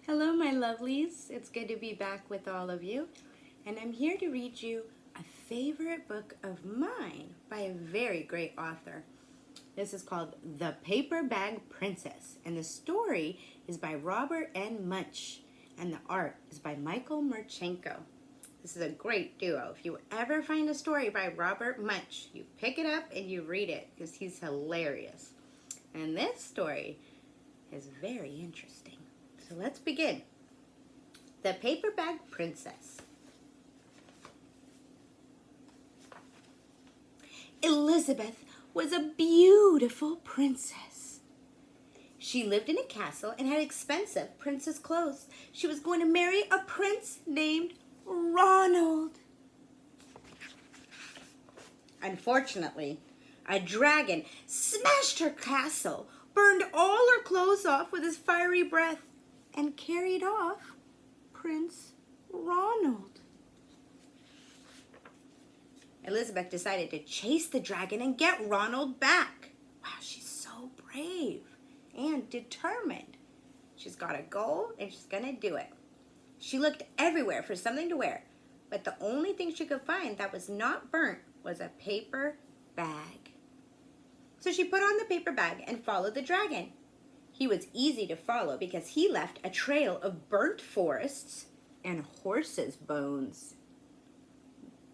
Hello, my lovelies. It's good to be back with all of you. And I'm here to read you a favorite book of mine by a very great author. This is called The Paper Bag Princess. And the story is by Robert N. Munsch. And the art is by Michael Marchenko. This is a great duo. If you ever find a story by Robert Munsch, you pick it up and you read it because he's hilarious. And this story is very interesting. So let's begin. The Paper Bag Princess. Elizabeth was a beautiful princess. She lived in a castle and had expensive princess clothes. She was going to marry a prince named Ronald. Unfortunately, a dragon smashed her castle, burned all her clothes off with his fiery breath, and carried off Prince Ronald. Elizabeth decided to chase the dragon and get Ronald back. Wow, she's so brave and determined. She's got a goal and she's gonna do it. She looked everywhere for something to wear, but the only thing she could find that was not burnt was a paper bag. So she put on the paper bag and followed the dragon. He was easy to follow because he left a trail of burnt forests and horses' bones.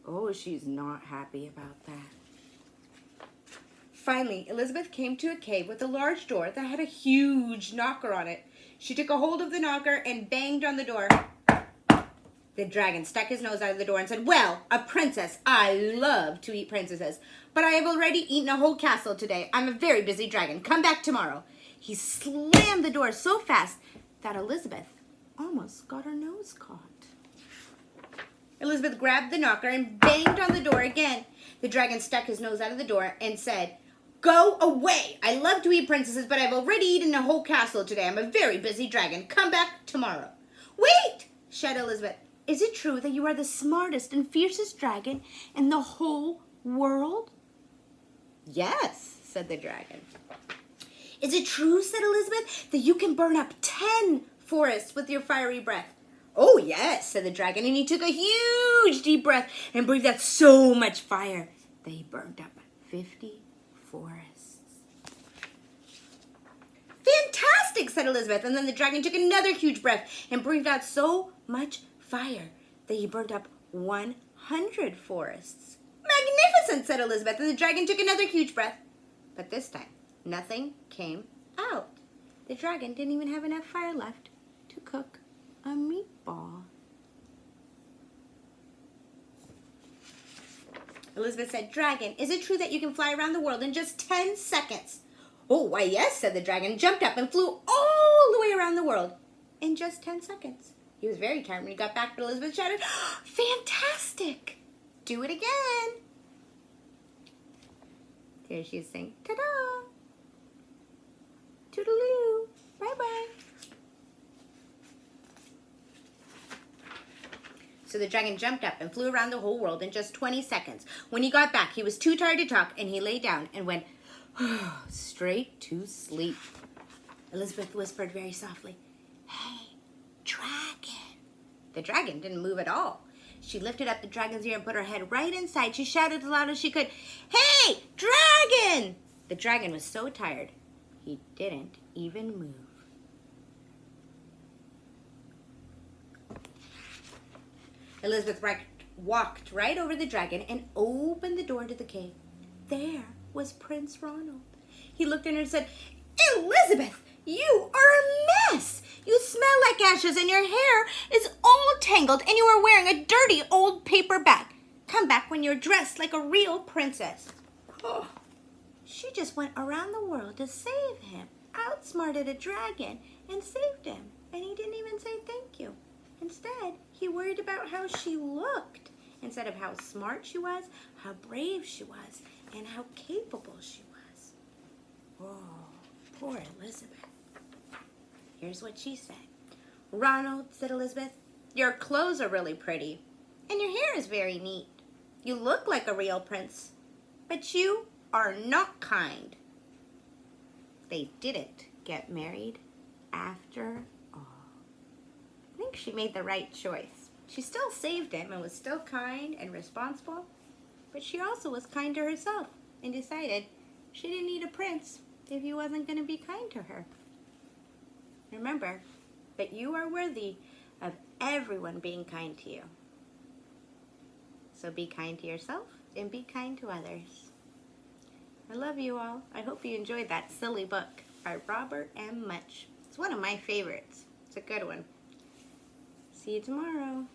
Oh, she's not happy about that. Finally, Elizabeth came to a cave with a large door that had a huge knocker on it. She took a hold of the knocker and banged on the door. The dragon stuck his nose out of the door and said, "Well, a princess. I love to eat princesses, but I have already eaten a whole castle today. I'm a very busy dragon. Come back tomorrow." He slammed the door so fast that Elizabeth almost got her nose caught. Elizabeth grabbed the knocker and banged on the door again. The dragon stuck his nose out of the door and said, "Go away. I love to eat princesses, but I've already eaten a whole castle today. I'm a very busy dragon. Come back tomorrow." "Wait!" shouted Elizabeth. "Is it true that you are the smartest and fiercest dragon in the whole world?" "Yes," said the dragon. "Is it true," said Elizabeth, "that you can burn up 10 forests with your fiery breath?" "Oh, yes," said the dragon, and he took a huge deep breath and breathed out so much fire that he burned up 50 forests. "Fantastic," said Elizabeth, and then the dragon took another huge breath and breathed out so much fire that he burnt up 100 forests. "Magnificent," said Elizabeth, and the dragon took another huge breath. But this time, nothing came out. The dragon didn't even have enough fire left to cook a meatball. Elizabeth said, "Dragon, is it true that you can fly around the world in just 10 seconds?" "Oh, why, yes," said the dragon, jumped up and flew all the way around the world in just 10 seconds. He was very tired when he got back, but Elizabeth shouted, "Fantastic! Do it again." There she's saying, "Ta-da! Toodaloo! Bye-bye." So the dragon jumped up and flew around the whole world in just 20 seconds. When he got back, he was too tired to talk, and he lay down and went straight to sleep. Elizabeth whispered very softly, "Hey, dragon." The dragon didn't move at all. She lifted up the dragon's ear and put her head right inside. She shouted as loud as she could, "Hey, dragon!" The dragon was so tired, he didn't even move. Elizabeth walked right over the dragon and opened the door to the cave. There was Prince Ronald. He looked at her and said, "Elizabeth, you are a mess. You smell like ashes and your hair is all tangled and you are wearing a dirty old paper bag. Come back when you're dressed like a real princess." Oh, she just went around the world to save him, outsmarted a dragon and saved him. And he didn't even say thank you. Instead, he worried about how she looked instead of how smart she was, how brave she was, and how capable she was. Oh, poor Elizabeth. Here's what she said. "Ronald," said Elizabeth, "your clothes are really pretty, and your hair is very neat. You look like a real prince, but you are not kind." They didn't get married after all. think she made the right choice. She still saved him and was still kind and responsible, but she also was kind to herself and decided she didn't need a prince if he wasn't going to be kind to her. Remember that you are worthy of everyone being kind to you. So be kind to yourself and be kind to others. I love you all. I hope you enjoyed that silly book by Robert M. Much. It's one of my favorites. It's a good one. See you tomorrow.